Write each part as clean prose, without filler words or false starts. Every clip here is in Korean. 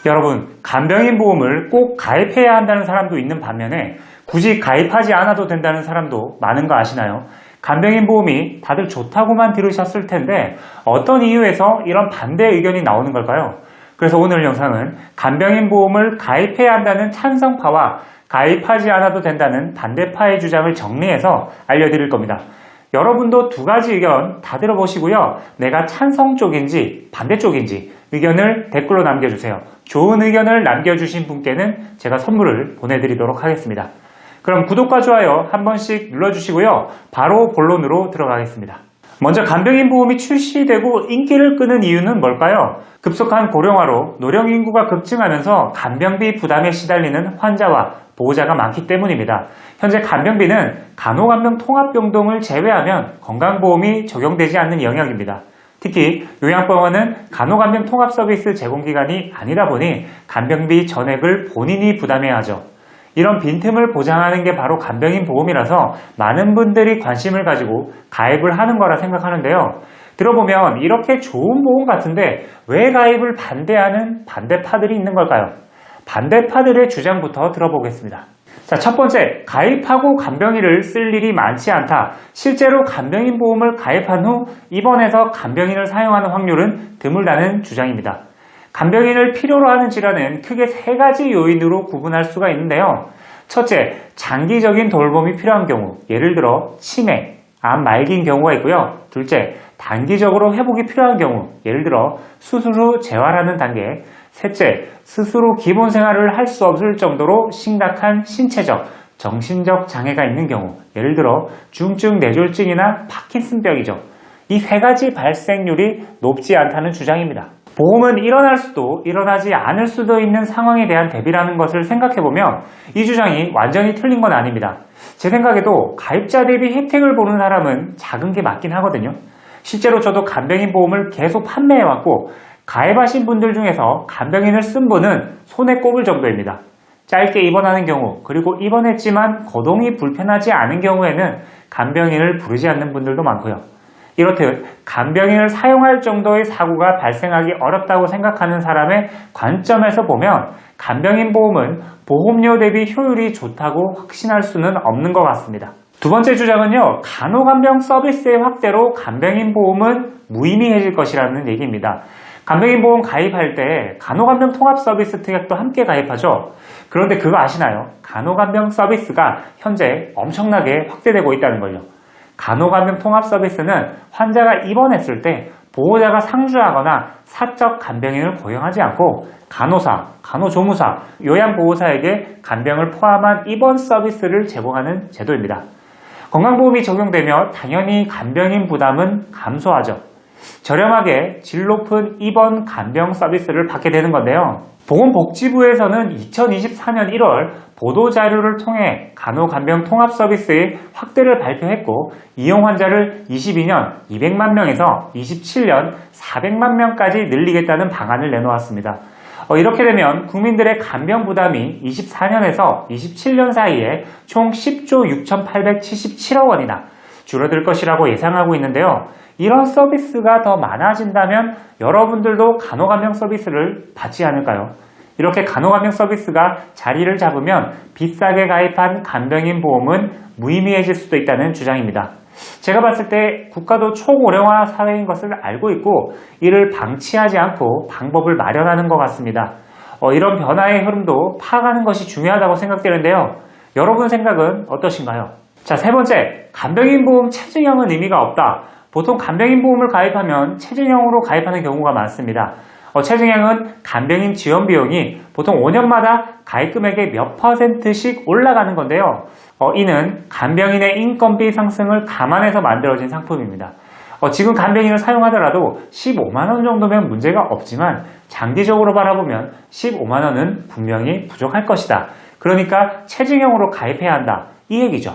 여러분, 간병인 보험을 꼭 가입해야 한다는 사람도 있는 반면에 굳이 가입하지 않아도 된다는 사람도 많은 거 아시나요? 간병인 보험이 다들 좋다고만 들으셨을 텐데 어떤 이유에서 이런 반대 의견이 나오는 걸까요? 그래서 오늘 영상은 간병인 보험을 가입해야 한다는 찬성파와 가입하지 않아도 된다는 반대파의 주장을 정리해서 알려드릴 겁니다. 여러분도 두 가지 의견 다 들어보시고요. 내가 찬성 쪽인지 반대 쪽인지 의견을 댓글로 남겨주세요. 좋은 의견을 남겨주신 분께는 제가 선물을 보내드리도록 하겠습니다. 그럼 구독과 좋아요 한 번씩 눌러주시고요. 바로 본론으로 들어가겠습니다. 먼저 간병인 보험이 출시되고 인기를 끄는 이유는 뭘까요? 급속한 고령화로 노령 인구가 급증하면서 간병비 부담에 시달리는 환자와 보호자가 많기 때문입니다. 현재 간병비는 간호간병 통합병동을 제외하면 건강보험이 적용되지 않는 영역입니다. 특히 요양병원은 간호간병 통합 서비스 제공기관이 아니다 보니 간병비 전액을 본인이 부담해야 하죠. 이런 빈틈을 보장하는 게 바로 간병인 보험이라서 많은 분들이 관심을 가지고 가입을 하는 거라 생각하는데요. 들어보면 이렇게 좋은 보험 같은데 왜 가입을 반대하는 반대파들이 있는 걸까요? 반대파들의 주장부터 들어보겠습니다. 자, 첫 번째, 가입하고 간병인을 쓸 일이 많지 않다. 실제로 간병인 보험을 가입한 후 입원해서 간병인을 사용하는 확률은 드물다는 주장입니다. 간병인을 필요로 하는 질환은 크게 세 가지 요인으로 구분할 수가 있는데요. 첫째, 장기적인 돌봄이 필요한 경우, 예를 들어 치매, 암 말기인 경우가 있고요. 둘째, 단기적으로 회복이 필요한 경우, 예를 들어 수술 후 재활하는 단계. 셋째, 스스로 기본 생활을 할 수 없을 정도로 심각한 신체적, 정신적 장애가 있는 경우, 예를 들어 중증 뇌졸중이나 파킨슨병이죠. 이 세 가지 발생률이 높지 않다는 주장입니다. 보험은 일어날 수도 일어나지 않을 수도 있는 상황에 대한 대비라는 것을 생각해보면 이 주장이 완전히 틀린 건 아닙니다. 제 생각에도 가입자 대비 혜택을 보는 사람은 작은 게 맞긴 하거든요. 실제로 저도 간병인 보험을 계속 판매해왔고 가입하신 분들 중에서 간병인을 쓴 분은 손에 꼽을 정도입니다. 짧게 입원하는 경우, 그리고 입원했지만 거동이 불편하지 않은 경우에는 간병인을 부르지 않는 분들도 많고요. 이렇듯 간병인을 사용할 정도의 사고가 발생하기 어렵다고 생각하는 사람의 관점에서 보면 간병인 보험은 보험료 대비 효율이 좋다고 확신할 수는 없는 것 같습니다. 두 번째 주장은요, 간호간병 서비스의 확대로 간병인 보험은 무의미해질 것이라는 얘기입니다. 간병인 보험 가입할 때 간호간병 통합 서비스 특약도 함께 가입하죠. 그런데 그거 아시나요? 간호간병 서비스가 현재 엄청나게 확대되고 있다는 걸요. 간호간병 통합 서비스는 환자가 입원했을 때 보호자가 상주하거나 사적 간병인을 고용하지 않고 간호사, 간호조무사, 요양보호사에게 간병을 포함한 입원 서비스를 제공하는 제도입니다. 건강보험이 적용되며 당연히 간병인 부담은 감소하죠. 저렴하게 질 높은 입원 간병 서비스를 받게 되는 건데요. 보건복지부에서는 2024년 1월 보도자료를 통해 간호간병 통합 서비스의 확대를 발표했고 이용 환자를 22년 200만 명에서 27년 400만 명까지 늘리겠다는 방안을 내놓았습니다. 이렇게 되면 국민들의 간병 부담이 24년에서 27년 사이에 총 10조 6,877억 원이나 줄어들 것이라고 예상하고 있는데요. 이런 서비스가 더 많아진다면 여러분들도 간호간병 서비스를 받지 않을까요? 이렇게 간호간병 서비스가 자리를 잡으면 비싸게 가입한 간병인 보험은 무의미해질 수도 있다는 주장입니다. 제가 봤을 때 국가도 초고령화 사회인 것을 알고 있고 이를 방치하지 않고 방법을 마련하는 것 같습니다. 이런 변화의 흐름도 파악하는 것이 중요하다고 생각되는데요. 여러분 생각은 어떠신가요? 자, 세 번째, 간병인 보험 체증형은 의미가 없다. 보통 간병인 보험을 가입하면 체증형으로 가입하는 경우가 많습니다. 체증형은 간병인 지원 비용이 보통 5년마다 가입 금액의 몇 %씩 올라가는 건데요. 이는 간병인의 인건비 상승을 감안해서 만들어진 상품입니다. 지금 간병인을 사용하더라도 15만 원 정도면 문제가 없지만 장기적으로 바라보면 15만 원은 분명히 부족할 것이다. 그러니까 체증형으로 가입해야 한다. 이 얘기죠.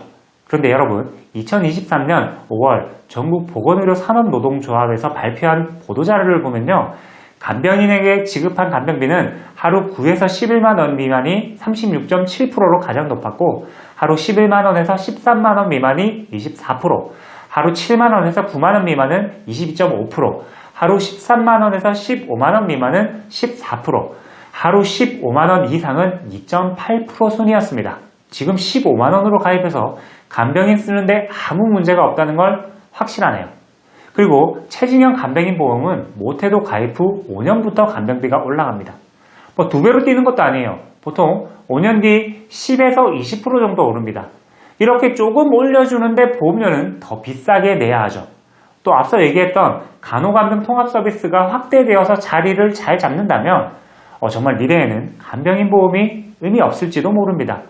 그런데 여러분, 2023년 5월 전국 보건의료산업노동조합에서 발표한 보도자료를 보면요. 간병인에게 지급한 간병비는 하루 9에서 11만 원 미만이 36.7%로 가장 높았고 하루 11만 원에서 13만 원 미만이 24%, 하루 7만 원에서 9만 원 미만은 22.5%, 하루 13만 원에서 15만 원 미만은 14%, 하루 15만원 이상은 2.8% 순이었습니다. 지금 15만원으로 가입해서 간병인 쓰는데 아무 문제가 없다는 걸 확실하네요. 그리고 최진형 간병인 보험은 못해도 가입 후 5년부터 간병비가 올라갑니다. 뭐 2배로 뛰는 것도 아니에요. 보통 5년 뒤 10에서 20% 정도 오릅니다. 이렇게 조금 올려주는데 보험료는 더 비싸게 내야 하죠. 또 앞서 얘기했던 간호간병 통합 서비스가 확대되어서 자리를 잘 잡는다면 정말 미래에는 간병인 보험이 의미 없을지도 모릅니다.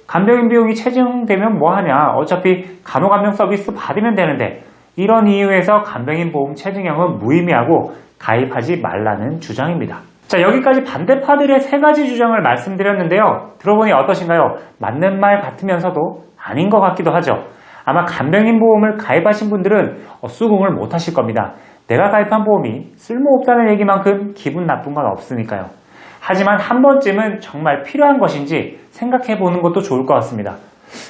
간병인 비용이 체증되면 뭐하냐, 어차피 간호간병 서비스 받으면 되는데, 이런 이유에서 간병인 보험 체증형은 무의미하고 가입하지 말라는 주장입니다. 자, 여기까지 반대파들의 3가지 주장을 말씀드렸는데요. 들어보니 어떠신가요? 맞는 말 같으면서도 아닌 것 같기도 하죠. 아마 간병인 보험을 가입하신 분들은 수긍을 못 하실 겁니다. 내가 가입한 보험이 쓸모없다는 얘기만큼 기분 나쁜 건 없으니까요. 하지만 한 번쯤은 정말 필요한 것인지 생각해 보는 것도 좋을 것 같습니다.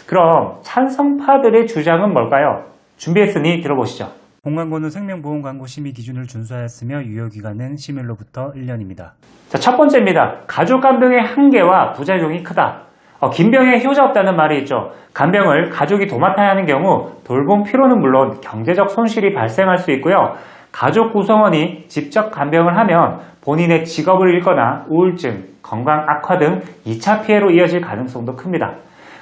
그럼 찬성파들의 주장은 뭘까요? 준비했으니 들어보시죠. 본광고는 생명보험 광고 심의 기준을 준수하였으며 유효기간은 심의로부터 1년입니다. 자, 첫 번째입니다. 가족 간병의 한계와 부작용이 크다. 긴병에 효자 없다는 말이 있죠. 간병을 가족이 도맡아야 하는 경우 돌봄 피로는 물론 경제적 손실이 발생할 수 있고요. 가족 구성원이 직접 간병을 하면 본인의 직업을 잃거나 우울증, 건강 악화 등 2차 피해로 이어질 가능성도 큽니다.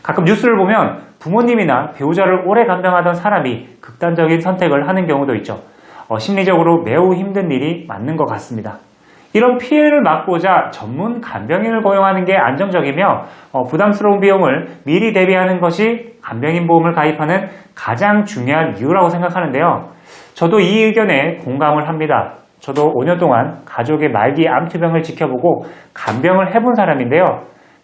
가끔 뉴스를 보면 부모님이나 배우자를 오래 간병하던 사람이 극단적인 선택을 하는 경우도 있죠. 심리적으로 매우 힘든 일이 맞는 것 같습니다. 이런 피해를 막고자 전문 간병인을 고용하는 게 안정적이며 부담스러운 비용을 미리 대비하는 것이 간병인 보험을 가입하는 가장 중요한 이유라고 생각하는데요. 저도 이 의견에 공감을 합니다. 저도 5년 동안 가족의 말기 암투병을 지켜보고 간병을 해본 사람인데요.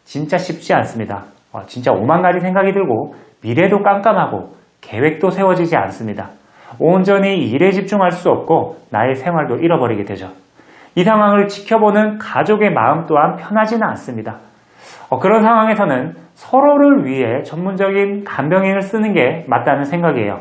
진짜 쉽지 않습니다. 진짜 오만가지 생각이 들고 미래도 깜깜하고 계획도 세워지지 않습니다. 온전히 일에 집중할 수 없고 나의 생활도 잃어버리게 되죠. 이 상황을 지켜보는 가족의 마음 또한 편하지는 않습니다. 그런 상황에서는 서로를 위해 전문적인 간병인을 쓰는 게 맞다는 생각이에요.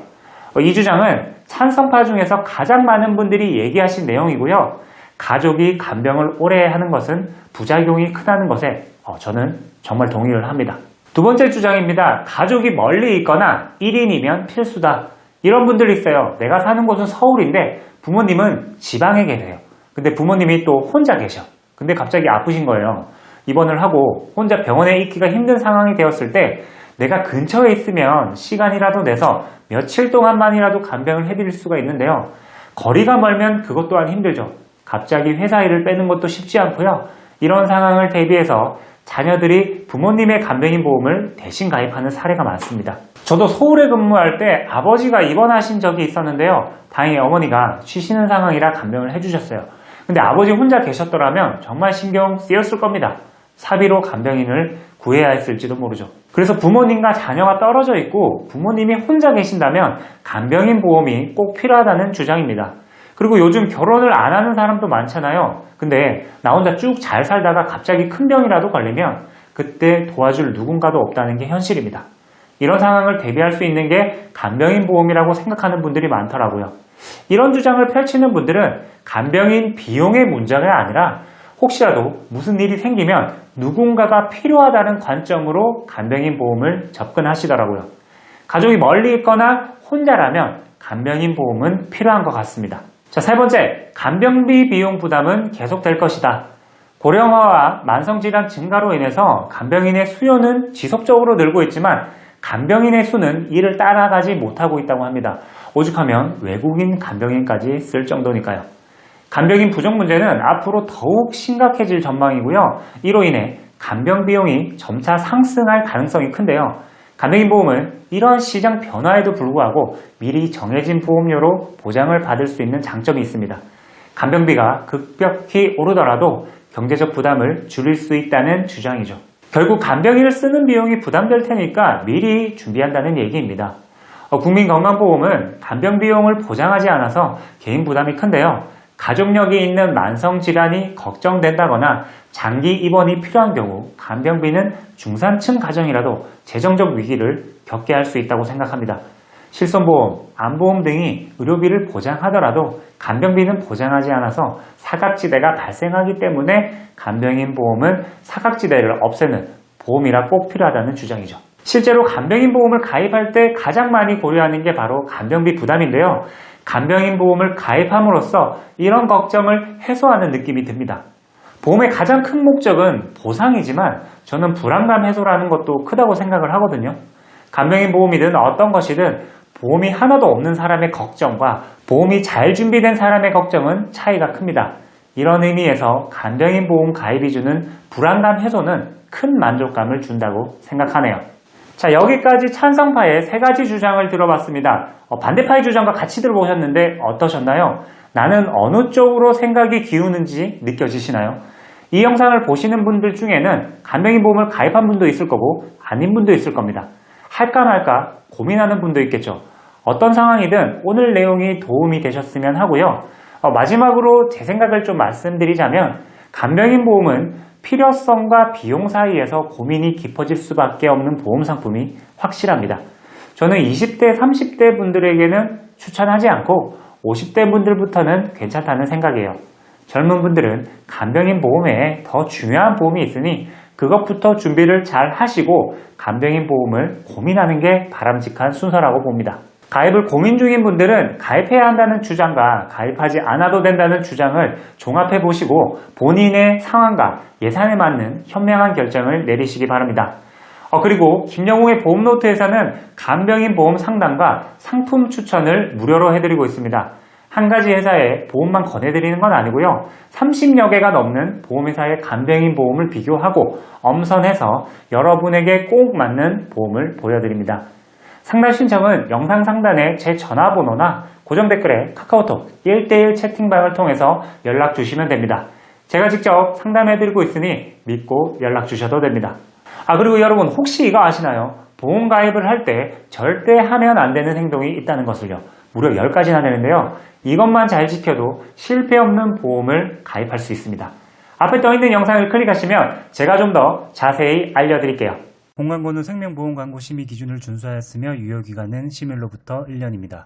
이 주장은 찬성파 중에서 가장 많은 분들이 얘기하신 내용이고요. 가족이 간병을 오래 하는 것은 부작용이 크다는 것에 저는 정말 동의를 합니다. 두 번째 주장입니다. 가족이 멀리 있거나 1인이면 필수다. 이런 분들이 있어요. 내가 사는 곳은 서울인데 부모님은 지방에 계세요. 근데 부모님이 또 혼자 계셔. 근데 갑자기 아프신 거예요. 입원을 하고 혼자 병원에 있기가 힘든 상황이 되었을 때 내가 근처에 있으면 시간이라도 내서 며칠 동안만이라도 간병을 해드릴 수가 있는데요. 거리가 멀면 그것 또한 힘들죠. 갑자기 회사 일을 빼는 것도 쉽지 않고요. 이런 상황을 대비해서 자녀들이 부모님의 간병인 보험을 대신 가입하는 사례가 많습니다. 저도 서울에 근무할 때 아버지가 입원하신 적이 있었는데요. 다행히 어머니가 쉬시는 상황이라 간병을 해주셨어요. 근데 아버지 혼자 계셨더라면 정말 신경 쓰였을 겁니다. 사비로 간병인을 구해야 했을지도 모르죠. 그래서 부모님과 자녀가 떨어져 있고 부모님이 혼자 계신다면 간병인 보험이 꼭 필요하다는 주장입니다. 그리고 요즘 결혼을 안 하는 사람도 많잖아요. 근데 나 혼자 쭉 잘 살다가 갑자기 큰 병이라도 걸리면 그때 도와줄 누군가도 없다는 게 현실입니다. 이런 상황을 대비할 수 있는 게 간병인 보험이라고 생각하는 분들이 많더라고요. 이런 주장을 펼치는 분들은 간병인 비용의 문제가 아니라 혹시라도 무슨 일이 생기면 누군가가 필요하다는 관점으로 간병인 보험을 접근하시더라고요. 가족이 멀리 있거나 혼자라면 간병인 보험은 필요한 것 같습니다. 자, 세 번째, 간병비 비용 부담은 계속될 것이다. 고령화와 만성질환 증가로 인해서 간병인의 수요는 지속적으로 늘고 있지만 간병인의 수는 이를 따라가지 못하고 있다고 합니다. 오죽하면 외국인 간병인까지 쓸 정도니까요. 간병인 부족 문제는 앞으로 더욱 심각해질 전망이고요. 이로 인해 간병 비용이 점차 상승할 가능성이 큰데요. 간병인 보험은 이런 시장 변화에도 불구하고 미리 정해진 보험료로 보장을 받을 수 있는 장점이 있습니다. 간병비가 급격히 오르더라도 경제적 부담을 줄일 수 있다는 주장이죠. 결국 간병인을 쓰는 비용이 부담될 테니까 미리 준비한다는 얘기입니다. 국민건강보험은 간병 비용을 보장하지 않아서 개인 부담이 큰데요. 가족력이 있는 만성질환이 걱정된다거나 장기 입원이 필요한 경우 간병비는 중산층 가정이라도 재정적 위기를 겪게 할 수 있다고 생각합니다. 실손보험, 암보험 등이 의료비를 보장하더라도 간병비는 보장하지 않아서 사각지대가 발생하기 때문에 간병인 보험은 사각지대를 없애는 보험이라 꼭 필요하다는 주장이죠. 실제로 간병인 보험을 가입할 때 가장 많이 고려하는 게 바로 간병비 부담인데요. 간병인 보험을 가입함으로써 이런 걱정을 해소하는 느낌이 듭니다. 보험의 가장 큰 목적은 보상이지만 저는 불안감 해소라는 것도 크다고 생각을 하거든요. 간병인 보험이든 어떤 것이든 보험이 하나도 없는 사람의 걱정과 보험이 잘 준비된 사람의 걱정은 차이가 큽니다. 이런 의미에서 간병인 보험 가입이 주는 불안감 해소는 큰 만족감을 준다고 생각하네요. 자, 여기까지 찬성파의 3가지 주장을 들어봤습니다. 반대파의 주장과 같이 들어보셨는데 어떠셨나요? 나는 어느 쪽으로 생각이 기우는지 느껴지시나요? 이 영상을 보시는 분들 중에는 간병인 보험을 가입한 분도 있을 거고 아닌 분도 있을 겁니다. 할까 말까 고민하는 분도 있겠죠. 어떤 상황이든 오늘 내용이 도움이 되셨으면 하고요. 마지막으로 제 생각을 좀 말씀드리자면 간병인 보험은 필요성과 비용 사이에서 고민이 깊어질 수밖에 없는 보험 상품이 확실합니다. 저는 20대, 30대 분들에게는 추천하지 않고 50대 분들부터는 괜찮다는 생각이에요. 젊은 분들은 간병인 보험 외에 더 중요한 보험이 있으니 그것부터 준비를 잘 하시고 간병인 보험을 고민하는 게 바람직한 순서라고 봅니다. 가입을 고민 중인 분들은 가입해야 한다는 주장과 가입하지 않아도 된다는 주장을 종합해 보시고 본인의 상황과 예산에 맞는 현명한 결정을 내리시기 바랍니다. 그리고 김영웅의 보험노트에서는 간병인 보험 상담과 상품 추천을 무료로 해드리고 있습니다. 한 가지 회사에 보험만 권해드리는 건 아니고요. 30여 개가 넘는 보험회사의 간병인 보험을 비교하고 엄선해서 여러분에게 꼭 맞는 보험을 보여드립니다. 상담 신청은 영상 상단에 제 전화번호나 고정 댓글에 카카오톡 1대1 채팅방을 통해서 연락 주시면 됩니다. 제가 직접 상담해드리고 있으니 믿고 연락 주셔도 됩니다. 그리고 여러분 혹시 이거 아시나요? 보험 가입을 할 때 절대 하면 안 되는 행동이 있다는 것을요. 무려 10가지나 되는데요. 이것만 잘 지켜도 실패 없는 보험을 가입할 수 있습니다. 앞에 떠 있는 영상을 클릭하시면 제가 좀 더 자세히 알려드릴게요. 본 광고는 생명보험 광고 심의 기준을 준수하였으며 유효기간은 심일로부터 1년입니다.